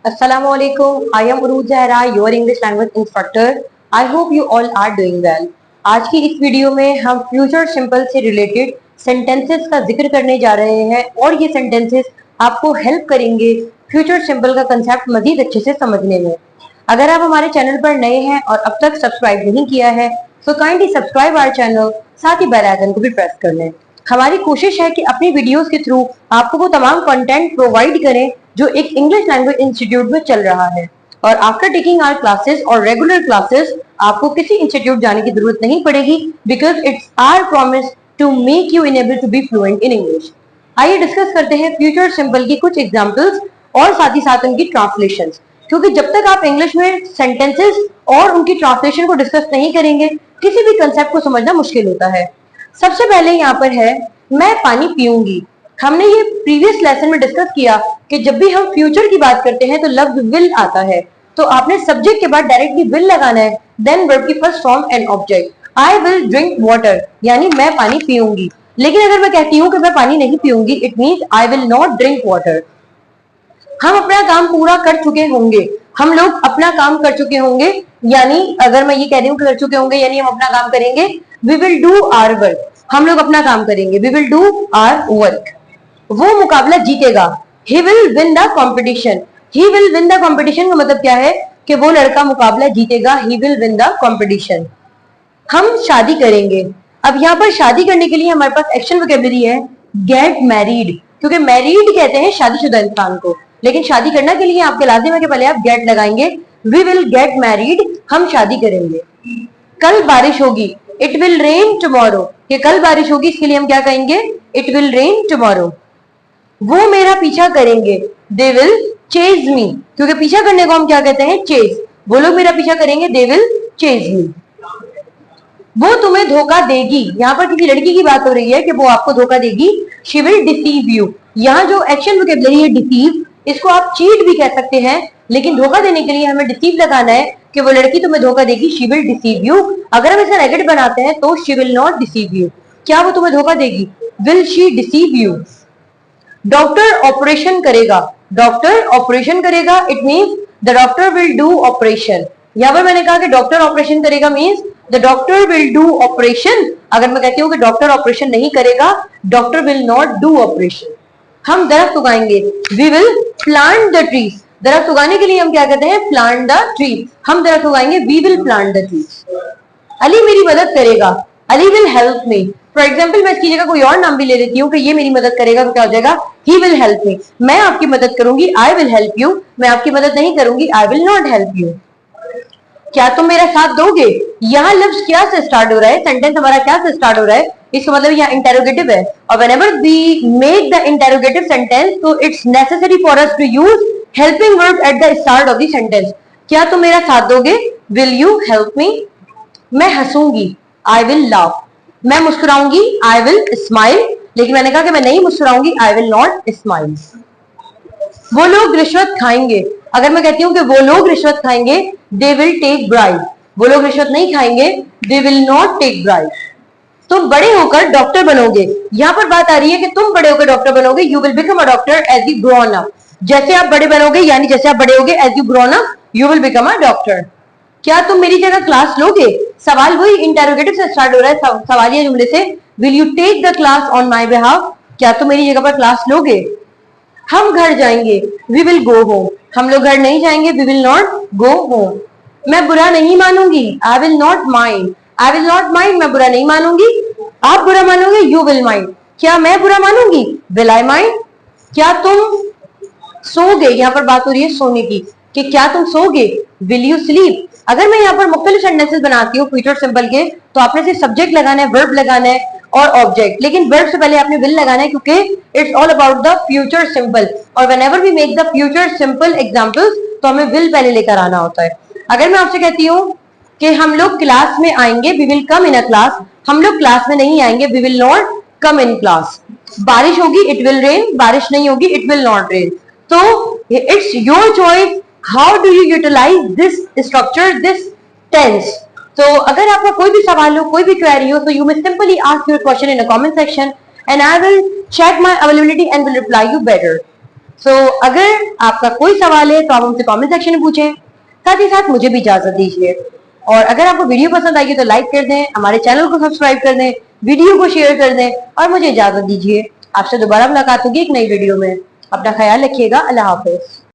Assalamualaikum. I am Uruj Zahra, your English language instructor. I hope you all are doing well. आज की इस video में हम future simple से related sentences का जिक्र करने जा रहे हैं और ये सेंटेंसेस आपको हेल्प करेंगे फ्यूचर सिंपल का कंसेप्ट मजीद अच्छे से समझने में। अगर आप हमारे चैनल पर नए हैं और अब तक सब्सक्राइब नहीं किया है तो काइंडली सब्सक्राइब आवर चैनल, साथ ही बेल आइकन को भी प्रेस कर लें। हमारी कोशिश है कि अपनी वीडियोस के थ्रू आपको वो तमाम कंटेंट प्रोवाइड करें जो एक इंग्लिश लैंग्वेज इंस्टीट्यूट में चल रहा है, और आफ्टर टेकिंग आवर क्लासेस और रेगुलर क्लासेस आपको किसी इंस्टीट्यूट जाने की जरूरत नहीं पड़ेगी, because it's our promise to make you enable to be fluent in English. आइए डिस्कस करते हैं फ्यूचर सिंपल की कुछ एग्जांपल्स और साथ ही साथ उनकी ट्रांसलेशंस, क्योंकि जब तक आप इंग्लिश में सेंटेंसेस और उनकी ट्रांसलेशन को डिस्कस नहीं करेंगे किसी भी कंसेप्ट को समझना मुश्किल होता है। सबसे पहले यहाँ पर है मैं पानी पीऊंगी। हमने ये प्रीवियस लेसन में डिस्कस किया कि जब भी हम फ्यूचर की बात करते हैं तो लफ्ज विल आता है, तो आपने सब्जेक्ट के बाद डायरेक्टली विल लगाना है, देन वर्ब की first form and object. I will drink water यानी मैं पानी पीऊंगी। लेकिन अगर मैं कहती हूँ कि मैं पानी नहीं पीऊंगी, it means I will not drink water. हम अपना काम पूरा कर चुके होंगे, हम लोग अपना काम कर चुके होंगे, यानी अगर मैं ये कह रही हूँ कर चुके होंगे यानी हम अपना काम करेंगे। We will do our work, हम लोग अपना काम करेंगे। We will do our work. वो मुकाबला जीतेगा। He will win the competition. He will win the competition का मतलब क्या है कि वो लड़का मुकाबला जीतेगा। He will win the competition. हम शादी करेंगे। अब यहाँ पर शादी करने के लिए हमारे पास एक्शन वोकैबुलरी है गेट मैरिड, क्योंकि मैरिड कहते हैं शादीशुदा इंसान को, लेकिन शादी करने के लिए आपके लाजिम है कि पहले आप गेट लगाएंगे। वी विल गेट मैरिड, हम शादी करेंगे। कल बारिश होगी, इट विल रेन टुमारो, कि कल बारिश होगी इसके लिए हम क्या कहेंगे, इट विल रेन टुमारो। वो मेरा पीछा करेंगे, दे विल चेज मी, क्योंकि पीछा करने को हम क्या कहते हैं, चेज। वो लोग मेरा पीछा करेंगे, दे विल चेज मी। वो तुम्हें धोखा देगी। यहाँ पर किसी लड़की की बात हो रही है कि वो आपको धोखा देगी। She will deceive you. यहाँ जो एक्शन वोकैबुलरी है डिसीव, इसको आप चीट भी कह सकते हैं, लेकिन धोखा देने के लिए हमें डिसीव लगाना है कि वो लड़की तुम्हें धोखा देगी। She will deceive you. अगर हम इसे नेगेटिव बनाते हैं तो she will not deceive you. क्या वो तुम्हें धोखा देगी, will she deceive you. Doctor operation करेगा। डॉक्टर ऑपरेशन करेगा, it means the doctor will do operation. यहाँ पर मैंने कहा कि डॉक्टर ऑपरेशन करेगा means the doctor will do operation. अगर मैं कहती हूँ कि डॉक्टर ऑपरेशन नहीं करेगा, doctor will not do operation. हम दरख्त उगाएंगे, we will plant the trees. दरख्त उगाने के लिए हम क्या कहते हैं, प्लांट द ट्रीज। हम दरख्त उगाएंगे, we will plant the trees. Ali मेरी मदद करेगा, Ali will help me. For example मैं इसकी जगह कोई और नाम भी ले लेती हूँ कि ये मेरी मदद करेगा, तो क्या हो जाएगा, ही विल हेल्प मी। मैं आपकी मदद करूंगी, आई विल हेल्प यू। मैं आपकी मदद नहीं करूंगी, आई विल नॉट हेल्प यू। क्या तुम मेरा साथ दोगे। यहाँ लफ्ज क्या से स्टार्ट हो रहा है, सेंटेंस हमारा क्या से स्टार्ट हो रहा है, इसका मतलब यहाँ इंटेरोगेटिव है। और whenever we make the interrogative sentence, तो it's necessary for us to use helping verb at the start of the sentence. क्या तुम मेरा साथ दोगे, विल यू हेल्प मी। मैं हंसूंगी, आई विल लाफ। मैं मुस्कुराऊंगी, आई विल स्माइल। लेकिन मैंने कहा कि मैं नहीं मुस्कुराऊंगी, आई विल नॉट स्माइल। वो लोग रिश्वत खाएंगे। अगर मैं कहती हूँ कि वो लोग रिश्वत खाएंगे, दे विल टेक ब्राइब। वो लोग रिश्वत नहीं खाएंगे, they will not take bribe. तुम बड़े होकर डॉक्टर बनोगे। यहाँ पर बात आ रही है कि तुम बड़े होकर डॉक्टर बनोगे, you will become a doctor as you grown up. जैसे आप बड़े बनोगे यानी जैसे आप बड़े होगे, as you grown up you will become a doctor. क्या तुम मेरी जगह क्लास लोगे। सवाल वही इंटेरोगेटिव से स्टार्ट हो रहा है, सवालिया जुमले से। Will you take the class on my behalf. क्या तुम मेरी जगह पर क्लास लोगे। हम घर जाएंगे, वी विल गो होम। हम लोग घर नहीं जाएंगे, we will not go home. मैं बुरा नहीं मानूंगी, I will not mind. I will not mind, मैं बुरा नहीं मानूंगी। आप बुरा मानोगे, यू विल माइंड। क्या मैं बुरा मानूंगी, विल आई माइंड। क्या तुम सोगे, यहाँ पर बात हो रही है सोने की, कि क्या तुम सोगे, विल यू स्लीप। अगर मैं यहाँ पर मुख्तलिफ सेंटेंसेस बनाती हूँ फ्यूचर सिंपल के, तो आपने सिर्फ सब्जेक्ट लगाना है, वर्ब लगाना है और ऑब्जेक्ट। लेकिन वर्ब से पहले आपने विल लगाना है, क्योंकि it's all about the future simple. और whenever we make the future simple examples, तो हमें विल पहले लेकर आना होता है। अगर मैं आपसे कहती हूँ कि हम लोग क्लास में आएंगे, we will come in a class. हम लोग क्लास में नहीं आएंगे, we will not come in class. बारिश होगी, इट विल रेन। बारिश नहीं होगी, इट विल नॉट रेन। तो it's your choice how do you utilize this structure, this tense. तो अगर आपका कोई भी सवाल हो, कोई भी क्वेरी हो, तो you may simply ask your question in a comment section and I will check my availability and will reply you better. अगर आपका कोई सवाल है तो आप हमसे कमेंट सेक्शन में पूछें, साथ ही साथ मुझे भी इजाजत दीजिए। और अगर आपको वीडियो पसंद आई तो लाइक कर दें, हमारे चैनल को सब्सक्राइब कर दें, वीडियो को शेयर कर दें और मुझे इजाजत दीजिए। आपसे दोबारा मुलाकात होगी एक नई वीडियो में। अपना ख्याल रखिएगा। अल्लाह हाफिज।